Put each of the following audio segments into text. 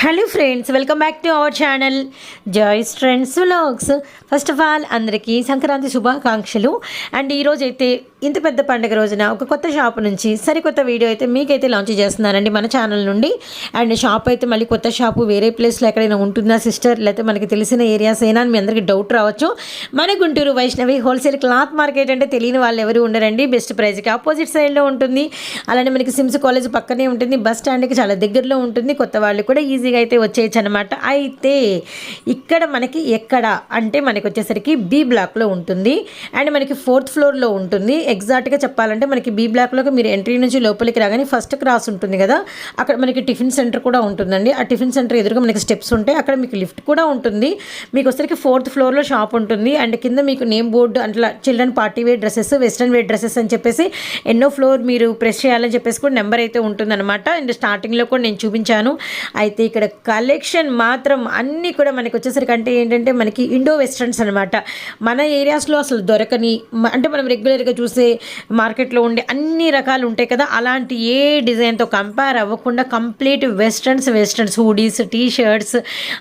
Hello friends, welcome back to our channel Joys Trends Vlogs. First of all అందరికీ సంక్రాంతి శుభాకాంక్షలు. And ఈరోజు అయితే ఇంత పెద్ద పండుగ రోజున ఒక కొత్త షాప్ నుంచి సరికొత్త వీడియో అయితే మీకైతే లాంచ్ చేస్తున్నానండి మన ఛానల్ నుండి. అండ్ షాప్ అయితే మళ్ళీ కొత్త షాపు వేరే ప్లేస్లో ఎక్కడైనా ఉంటుందా సిస్టర్, లేకపోతే మనకి తెలిసిన ఏరియాస్ అయినా అని మీ అందరికీ డౌట్ రావచ్చు. మన Guntur Vaishnavi wholesale cloth market అంటే తెలియని వాళ్ళు ఎవరు ఉండరండి. బెస్ట్ ప్రైస్కి ఆపోజిట్ సైడ్లో ఉంటుంది. అలానే మనకి సిమ్స్ కాలేజ్ పక్కనే ఉంటుంది, బస్ స్టాండ్కి చాలా దగ్గరలో ఉంటుంది. కొత్త వాళ్ళు కూడా ఈజీగా అయితే వచ్చేయచ్చు అనమాట. అయితే ఇక్కడ మనకి ఎక్కడ అంటే మనకి వచ్చేసరికి బి బ్లాక్లో ఉంటుంది. అండ్ మనకి 4th ఫ్లోర్లో ఉంటుంది. ఎగ్జాక్ట్గా చెప్పాలంటే మనకి బి బ్లాక్లోకి మీరు ఎంట్రీ నుంచి లోపలికి రాగానే ఫస్ట్ క్రాస్ ఉంటుంది కదా, అక్కడ మనకి టిఫిన్ సెంటర్ కూడా ఉంటుందండి. ఆ టిఫిన్ సెంటర్ ఎదురుగా మనకి స్టెప్స్ ఉంటాయి, అక్కడ మీకు లిఫ్ట్ కూడా ఉంటుంది. మీకు వచ్చేసరికి 4th ఫ్లోర్లో షాప్ ఉంటుంది. అండ్ కింద మీకు నేమ్ బోర్డు అట్లా children party wear dresses, western wear dresses అని చెప్పేసి ఎన్నో ఫ్లోర్ మీరు ప్రెస్ చేయాలని చెప్పేసి కూడా నెంబర్ అయితే ఉంటుందన్నమాట. అండ్ స్టార్టింగ్లో కూడా నేను చూపించాను. అయితే ఇక్కడ కలెక్షన్ మాత్రం అన్నీ కూడా మనకి వచ్చేసరికి అంటే ఏంటంటే మనకి ఇండో వెస్ట్రన్స్ అనమాట. మన ఏరియాస్లో అసలు దొరకని అంటే మనం రెగ్యులర్గా చూసే మార్కెట్లో ఉండే అన్ని రకాలు ఉంటాయి కదా, అలాంటి ఏ డిజైన్తో కంపేర్ అవ్వకుండా complete westerns hoodies, T shirts,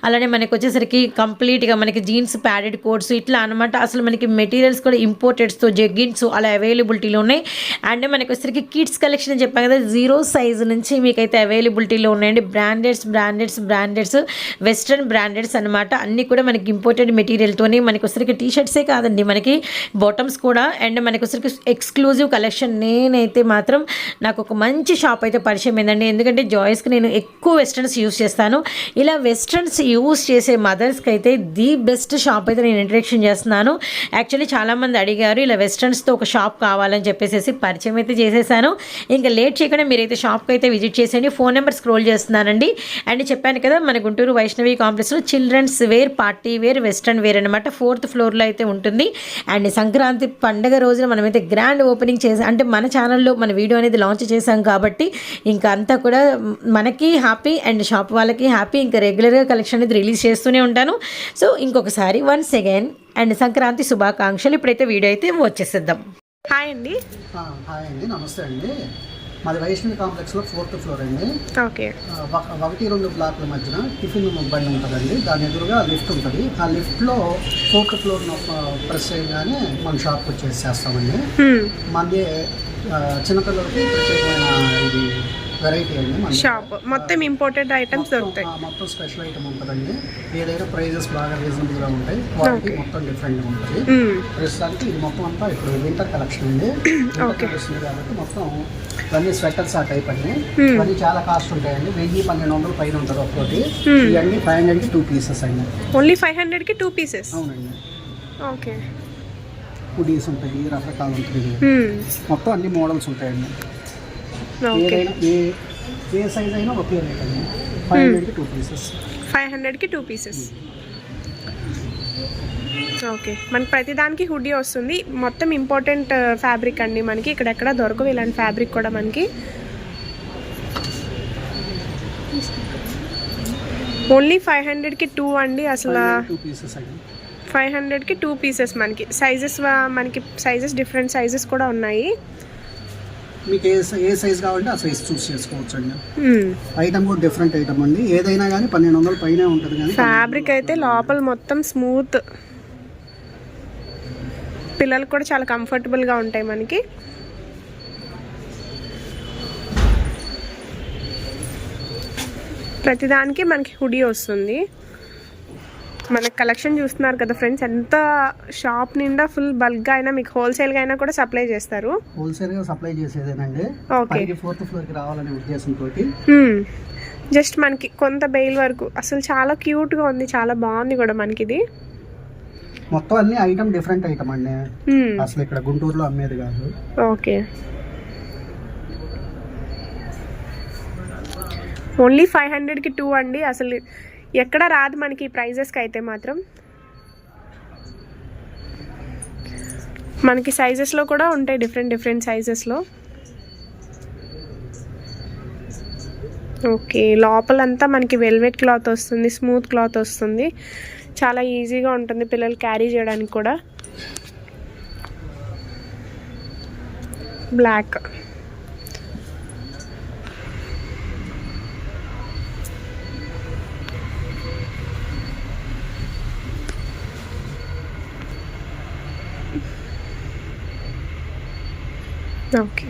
అలానే మనకి వచ్చేసరికి కంప్లీట్గా మనకి జీన్స్, ప్యాడెడ్ కోట్స్ ఇట్లా అనమాట. అసలు మనకి మెటీరియల్స్ కూడా ఇంపోర్టెడ్స్తో జెగ్గిన్స్ అలా అవైలబిలిటీలో ఉన్నాయి. అండ్ మనకి వచ్చేసరికి కిడ్స్ కలెక్షన్ అని చెప్పాను కదా, 0 సైజ్ నుంచి మీకైతే అవైలబిలిటీలో ఉన్నాయండి. బ్రాండెడ్స్ వెస్ట్రన్ బ్రాండెడ్స్ అనమాట. అన్నీ కూడా మనకి ఇంపోర్టెడ్ మెటీరియల్తోనే మనకి వచ్చేసరికి టీ షర్ట్సే కాదండి, మనకి బాటమ్స్ కూడా. అండ్ మనకి వచ్చేసరికి ఎక్స్క్లూజివ్ కలెక్షన్. నేనైతే మాత్రం నాకు ఒక మంచి షాప్ అయితే పరిచయం అయిందండి. ఎందుకంటే జాయ్స్కి నేను ఎక్కువ వెస్ట్రన్స్ యూస్ చేస్తాను. ఇలా వెస్ట్రన్స్ యూస్ చేసే మదర్స్కి అయితే ది బెస్ట్ షాప్ అయితే నేను ఇంట్రడక్షన్ చేస్తున్నాను. యాక్చువల్లీ చాలామంది అడిగారు ఇలా వెస్ట్రన్స్తో ఒక షాప్ కావాలని చెప్పేసి పరిచయం అయితే చేసేసాను. ఇంకా లేట్ చేయకుండా మీరైతే షాప్కి అయితే విజిట్ చేసేయండి. ఫోన్ నెంబర్ స్క్రోల్ చేస్తున్నానండి. అండ్ చెప్పాను కదా మన గుంటూరు వైష్ణవి కాంప్లెక్స్లో children's wear, party wear, western wear అనమాట 4th ఫ్లోర్లో అయితే ఉంటుంది. అండ్ సంక్రాంతి పండుగ రోజున మనమైతే గ్రాండ్ ఓపెనింగ్ చేసాం. అంటే మన ఛానల్లో మన వీడియో అనేది లాంచ్ చేసాం కాబట్టి ఇంకా అంతా కూడా మనకి హ్యాపీ అండ్ షాప్ వాళ్ళకి హ్యాపీ. ఇంకా రెగ్యులర్గా కలెక్షన్ అనేది రిలీజ్ చేస్తూనే ఉంటాను. సో ఇంకొకసారి వన్స్ అగైన్ అండ్ సంక్రాంతి శుభాకాంక్షలు. ఇప్పుడైతే వీడియో అయితే వచ్చేసేద్దాం. హాయ్ అండి. హాయ్ అండి, నమస్తే అండి. మాది వైష్ణవి కాంప్లెక్స్లో 4th ఫ్లోర్ అండి. ఓకే. 1-2 బ్లాక్ల మధ్యన టిఫిన్ బండి ఉంటుందండి. దాని ఎదురుగా లిఫ్ట్ ఉంటుంది. ఆ లిఫ్ట్లో 4th ఫ్లోర్ ప్రెస్ చేయగానే మన షాప్కి వచ్చేసి చేస్తామండి. మనది చిన్నపిల్లలకి ప్రత్యేకమైన ఇది వెరైటీ అండి. మన షాప్ మొత్తం ఇంపోర్టెడ్ ఐటమ్స్ దొరుకుతాయి. మొత్తం స్పెషల్ ఐటమ్ ఉంటుందండి. ఏదైనా ప్రైజెస్ బాగా రీజనబుల్గా ఉంటాయి, క్వాలిటీ మొత్తం డిఫరెంట్గా ఉంటుంది. ప్రస్తుతానికి ఇది మొత్తం అంతా ఇప్పుడు వింటర్ కలెక్షన్ అండి. వింటర్ వస్తుంది కాబట్టి మొత్తం ఇవన్నీ స్వెటర్స్ ఆ టైప్ అండి. ఇవన్నీ చాలా కాస్ట్ ఉంటాయండి. 1000-1200 పైన ఉంటుంది ఒక్కోటి. ఇవన్నీ 500కి 2 పీసెస్ అండి. ఓన్లీ 500కి 2 పీసెస్? అవునండి. ఓకే. హుడీస్ ఉంటాయి, రకరకాలు ఉంటుంది. మొత్తం అన్ని మోడల్స్ ఉంటాయండి. ఏదైనా ఏ సైజ్ అయినా ఒకే రేట్ అండి. 500కి 2 పీసెస్. 500కి 2 పీసెస్. ఓకే. మనకి ప్రతిదానికి హుడీ వస్తుంది. మొత్తం ఇంపార్టెంట్ ఫ్యాబ్రిక్ అండి. మనకి ఇక్కడెక్కడ దొరకవు ఇలాంటి ఫ్యాబ్రిక్ కూడా మనకి. ఓన్లీ 500కి 2 అండి. అసలు 500కి 2 పీసెస్. మనకి సైజెస్ డిఫరెంట్ సైజెస్ కూడా ఉన్నాయి. మీకు ఏ సైజ్ కావాలంటే ఆ సైజ్ చూస్ చేసుకోవచ్చు అండి. ఐటమ్ కూడా డిఫరెంట్ ఐటమ్ అండి. ఏదైనా కానీ 1200 పైన ఉంటుంది. కానీ ఫ్యాబ్రిక్ అయితే లోపల మొత్తం స్మూత్, పిల్లలకు కూడా చాలా కంఫర్టబుల్గా ఉంటాయి మనకి. ప్రతిదానికి మనకి హుడీ వస్తుంది. మనకి కలెక్షన్ చూస్తున్నారు కదా ఫ్రెండ్స్, ఎంత షాప్ నిండా ఫుల్ బల్క్గా అయినా మీకు హోల్సేల్గా అయినా కూడా సప్లై చేస్తారు. హోల్సేల్గా సప్లై చేసేదేనండి. ఓకే. 4th ఫ్లోర్కి రావాలనే ఉద్దేశంతో జస్ట్ మనకి కొంత బెయిల్ వరకు. అసలు చాలా క్యూట్గా ఉంది, చాలా బాగుంది కూడా మనకి ఇది. మొత్తం అన్ని ఐటమ్ డిఫరెంట్ ఐటమ్ అండి. అసలు ఇక్కడ గుంటూరులో అమ్మేది కాదు. ఓకే. ఓన్లీ 500కి 2 అండి. అసలు ఎక్కడ రాదు మనకి ప్రైజెస్కి అయితే మాత్రం. మనకి సైజెస్లో కూడా ఉంటాయి, డిఫరెంట్ సైజెస్లో. ఓకే. లోపలంతా మనకి వెల్వెట్ క్లాత్ వస్తుంది, స్మూత్ క్లాత్ వస్తుంది. చాలా ఈజీగా ఉంటుంది పిల్లలు క్యారీ చేయడానికి కూడా. బ్లాక్. ఓకే.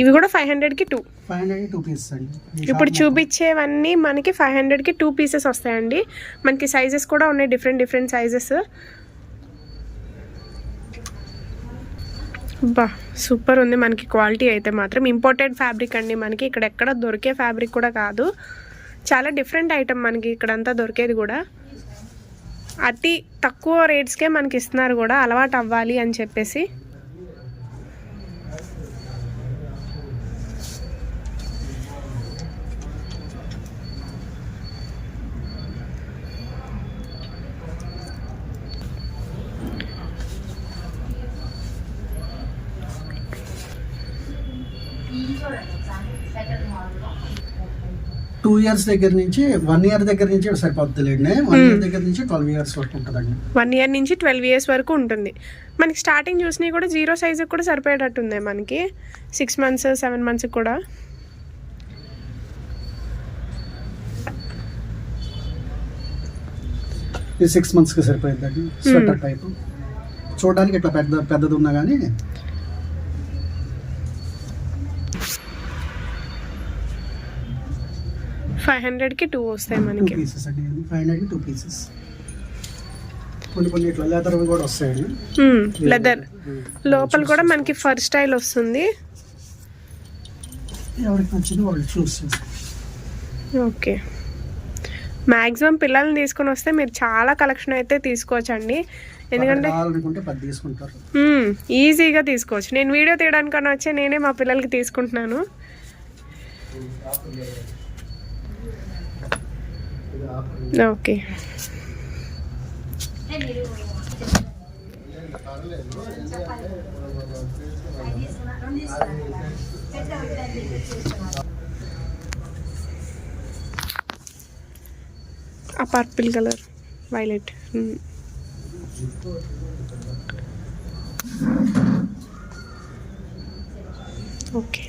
ఇవి కూడా 500కి 2. 500 2 పీసెస్ అండి. ఇప్పుడు చూపించేవన్నీ మనకి 500కి 2 పీసెస్ వస్తాయండి. మనకి సైజెస్ కూడా ఉన్నాయి, డిఫరెంట్ సైజెస్. బా సూపర్ ఉంది మనకి క్వాలిటీ అయితే మాత్రం. ఇంపోర్టెడ్ ఫ్యాబ్రిక్ అండి మనకి, ఇక్కడ ఎక్కడ దొరికే ఫ్యాబ్రిక్ కూడా కాదు. చాలా డిఫరెంట్ ఐటమ్ మనకి ఇక్కడంతా దొరికేది కూడా. అతి తక్కువ రేట్స్కే మనకి ఇస్తున్నారు కూడా, అలవాటు అవ్వాలి అని చెప్పేసి. టూ ఇయర్స్ దగ్గర నుంచి 1 ఇయర్ దగ్గర నుంచి సరిపోతుందిలేండి. 1 ఇయర్ దగ్గర నుంచి 12 ఇయర్స్ వరకు ఉంటుందండి. 1 ఇయర్ నుంచి 12 ఇయర్స్ వరకు ఉంటుంది మనకి. స్టార్టింగ్ చూసినవి కూడా 0 సైజుకి కూడా సరిపోయేటట్టుంది మనకి. 6 months 7 months కూడా. ఇది 6 monthsకి సరిపోయిందండి. స్వెటర్ టైప్ చూడడానికి ఇట్లా పెద్దది ఉన్నా కానీ 500కి 2 వస్తాయి మనకి. 2 పీసెస్ అండి. 500కి 2 పీసెస్. కొన్ని ఇట్లా లెదర్ కూడా వస్తాయండి. లెదర్ లోపల కూడా మనకి ఫర్ స్టైల్ వస్తుంది. ఎవరికి నచ్చింది వాళ్ళు చూస్ చేస్తారు. ఓకే. మ్యాక్సిమం పిల్లల్ని తీసుకొని వస్తే మీరు చాలా కలెక్షన్ అయితే తీసుకోవచ్చండి. ఎందుకంటే తీసుకుంటారు, ఈజీగా తీసుకోవచ్చు. నేను వీడియో తీయడానికన్నా వచ్చి నేనే మా పిల్లలకి తీసుకుంటున్నాను. ఓకే. ఆ పర్పుల్ కలర్, వైలెట్. ఓకే.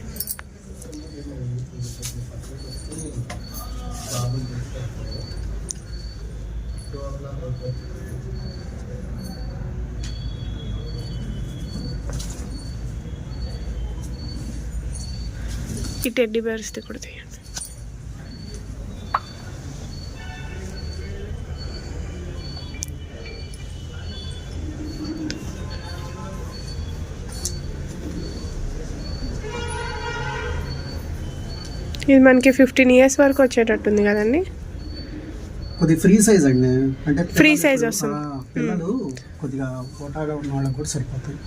ఈ టెడ్డీ బేర్స్ది కూడా తీయండి. ఇది మనకి 15 years వరకు వచ్చేటట్టుంది కదండి. కొద్దిగా ఫ్రీ సైజ్ అండి, అంటే ఫ్రీ సైజ్ వస్తుంది. పిల్లలు కొద్దిగా ఫోటాగా ఉన్న వాళ్ళకి కూడా సరిపోతాయి.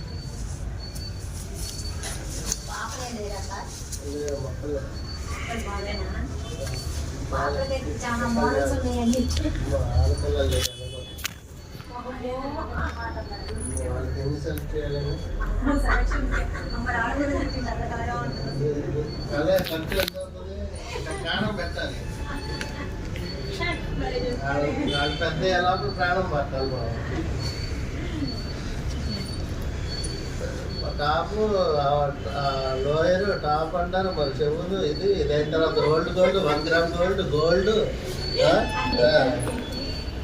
పెద్ద ఎలా ప్రాణం పట్టాలి. టాప్ లోయర్ టాప్ అంటారు, మరి చెవులు ఇది దాని తర్వాత గోల్డ్ 1 gram గోల్డ్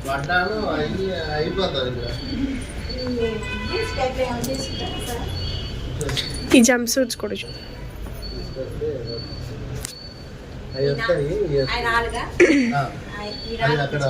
పడ్డాను అయిపోతుంది ఇక్కడ. ఈ జంప్ సూట్స్ కూడా అవి వస్తాయి అక్కడ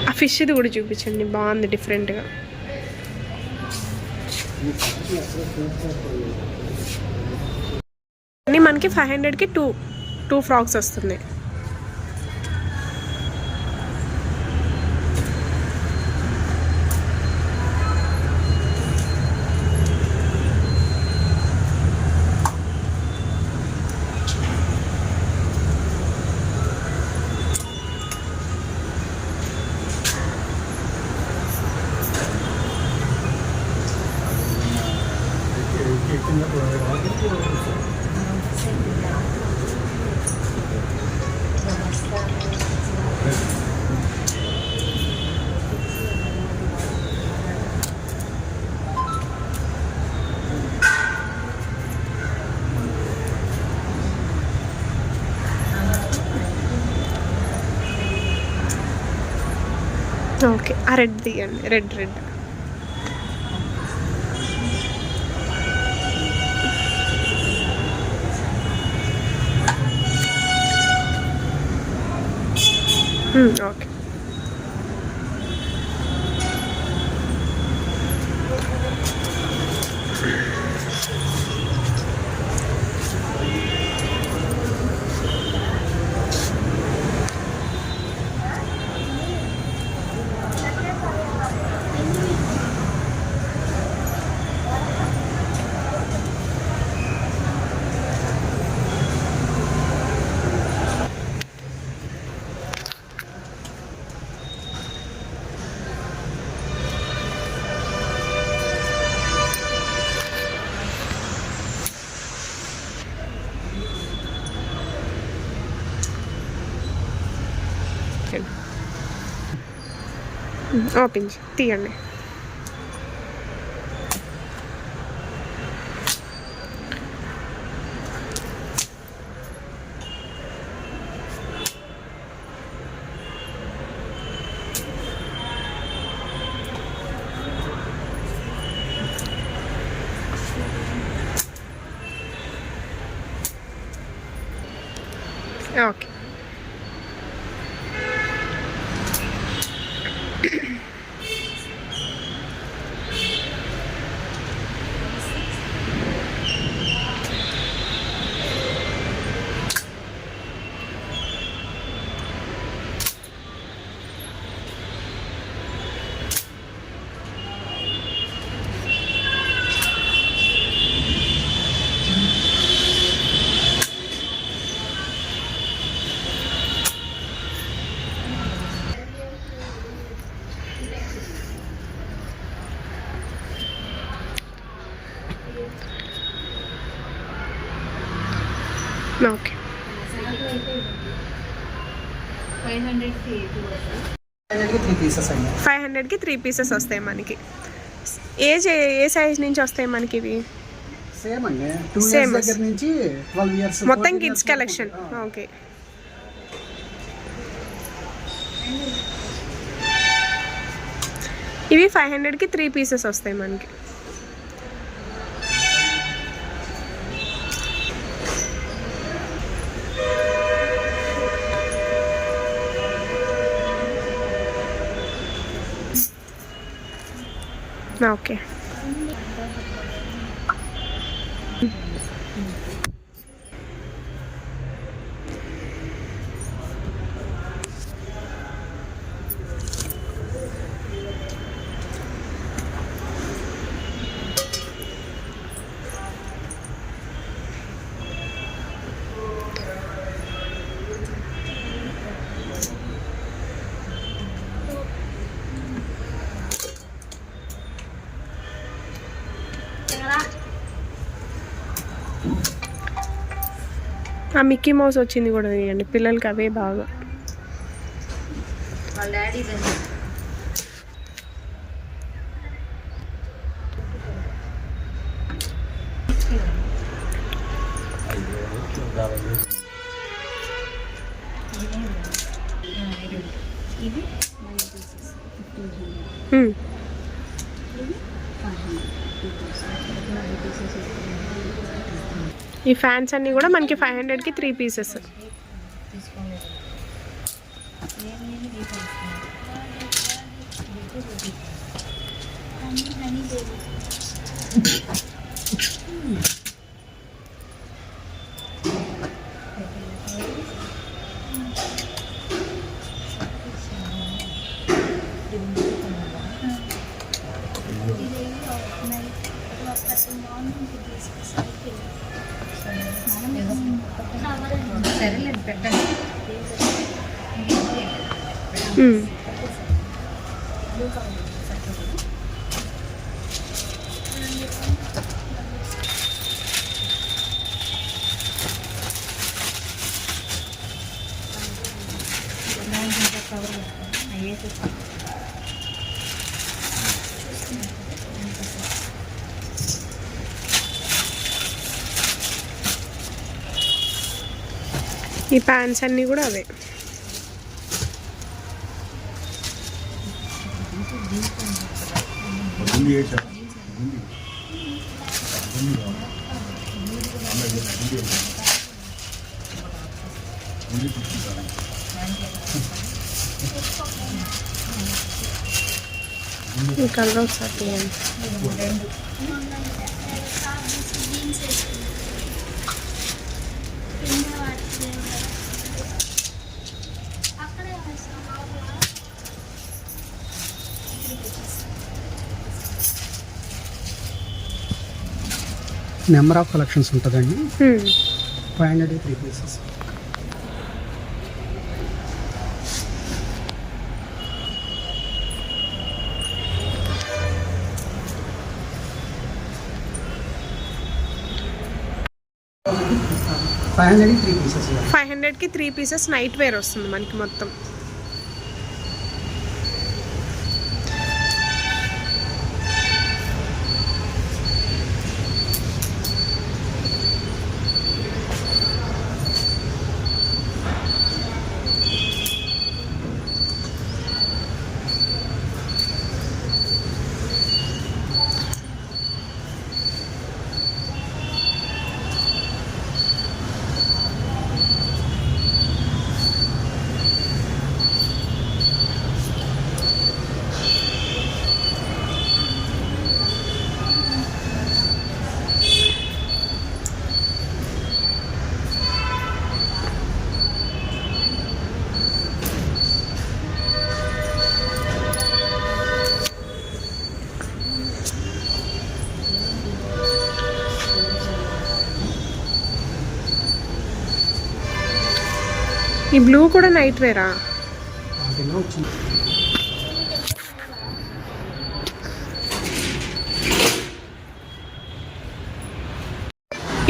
ఆ ఫిష్ది కూడా చూపించండి, బాగుంది డిఫరెంట్గా. అన్నీ మనకి 500కి 2 ఫ్రాక్స్ వస్తుంది. ఓకే, ఆ రెడ్ తీయండి, రెడ్. ఓకే. ఓపెన్ తీయండి. ఓకే. ఓకే. 500కి 3 పీసెస్ అండి. 500కి 3 పీసెస్ వస్తాయి మనకి. ఏ సైజ్ నుంచి వస్తాయి మనకి ఇవి? సేమ్ అండి, 2 Same. ఇయర్స్ దగ్గర నుంచి 12 ఇయర్స్ మొత్తం కిడ్స్ కలెక్షన్. ఓకే. ఇవి 500కి 3 పీసెస్ వస్తాయి మనకి. ఓకే. ఆ మిక్కీ మౌస్ వచ్చింది కూడా తీయండి, పిల్లలకి అవే బాగా. ఈ ఫ్యాన్స్ అన్నీ కూడా మనకి 500కి 3 పీసెస్. ఈ ప్యాంట్స్ అన్నీ కూడా అవే. ఈ కలర్ ఒకసారి తీయండి. నెంబర్ ఆఫ్ కలెక్షన్స్ ఉంటుందండి. 500 3 పీసెస్. $500 500కి 3 పీసెస్ నైట్ వేర్ వస్తుంది మనకి మొత్తం. ఈ బ్లూ కూడా నైట్ వేరా?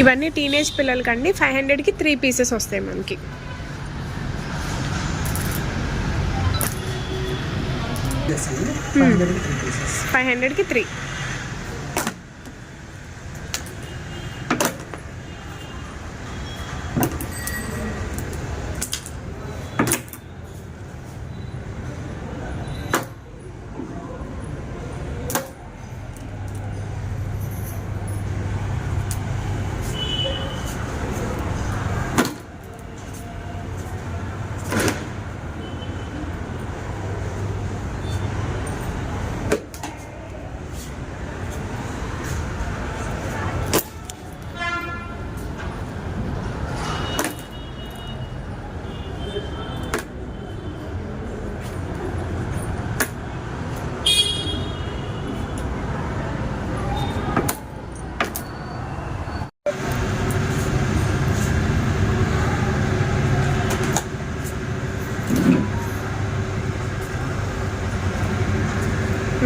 ఇవన్నీ టీనేజ్ పిల్లలకండి. 500కి 3 పీసెస్ వస్తాయి మనకి. $500కి 3.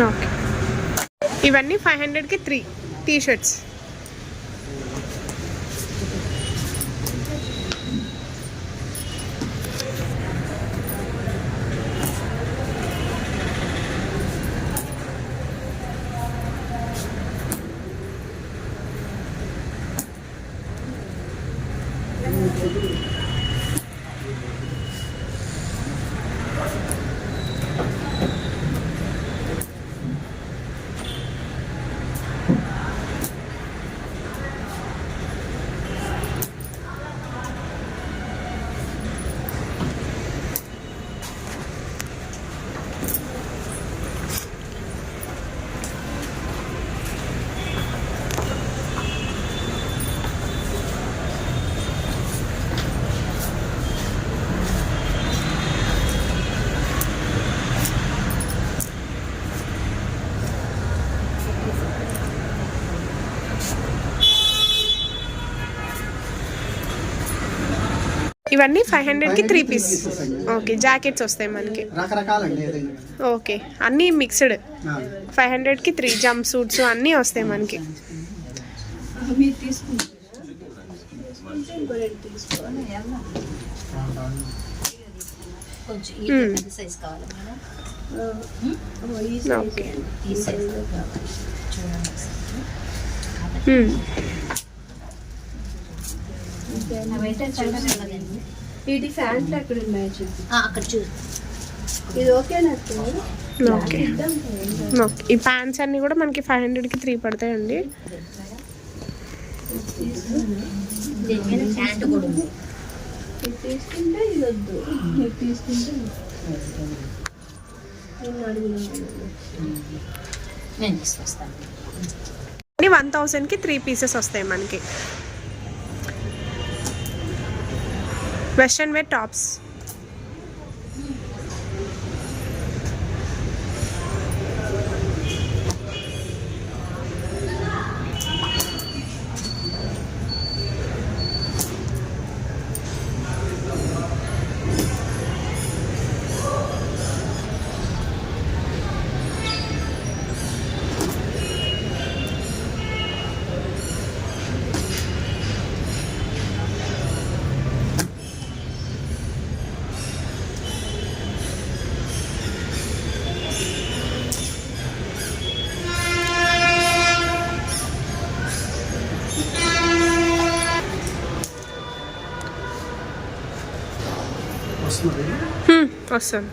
ఓకే, ఇవన్నీ 500కి 3 టీ షర్ట్స్. ఇవన్నీ 500కి 3 పీస్. ఓకే, జాకెట్స్ వస్తాయి మనకి రకరకాలండి. ఓకే, అన్నీ మిక్స్డ్. 500కి 3 జంప్ సూట్స్ అన్నీ వస్తాయి మనకి. ఇది ఫ్యాంట్లు ఎక్కడ ఉన్నాయి చూసి అక్కడ చూసి ఇది ఓకేనా? Okay okay. ఈ ప్యాంట్స్ అన్నీ కూడా మనకి 500కి 3 పడతాయండి. నేను తీసుకొస్తాను. 1000కి 3 పీసెస్ వస్తాయి మనకి. Western wear tops. వస్తుంది. వస్తుంది.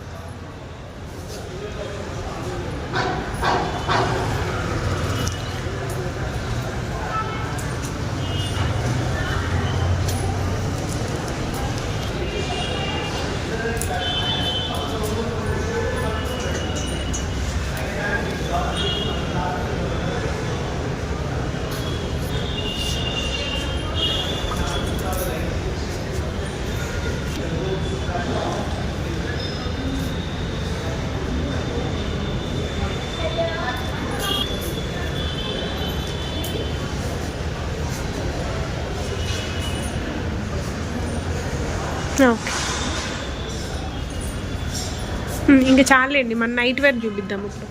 ఓకే. ఇంకా చాలండి, మన నైట్ వేర్ చూపిద్దాం ఇప్పుడు.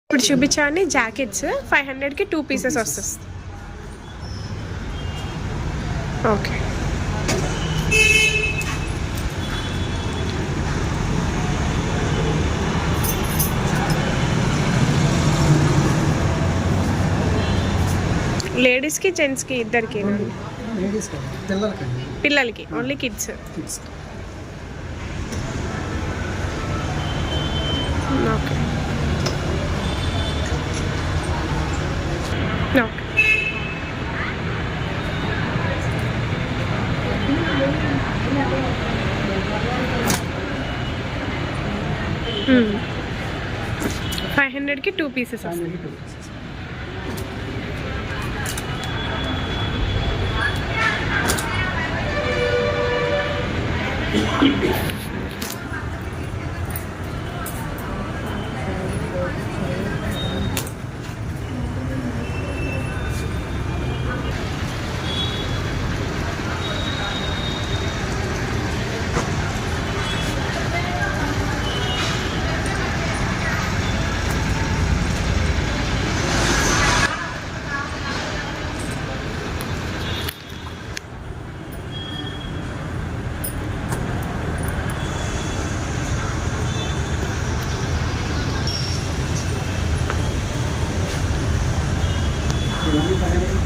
ఇప్పుడు చూపించాలని జాకెట్స్ 500కి 2 పీసెస్ వస్తుంది. ఓకే. లేడీస్కి జెంట్స్కి ఇద్దరికి? లేడీస్ పిల్లలకండి. పిల్లలకి only kids. Kids. Okay. Okay. Hmm. 500కి 2 pieces వస్తాయి. ఇవన్నీ 500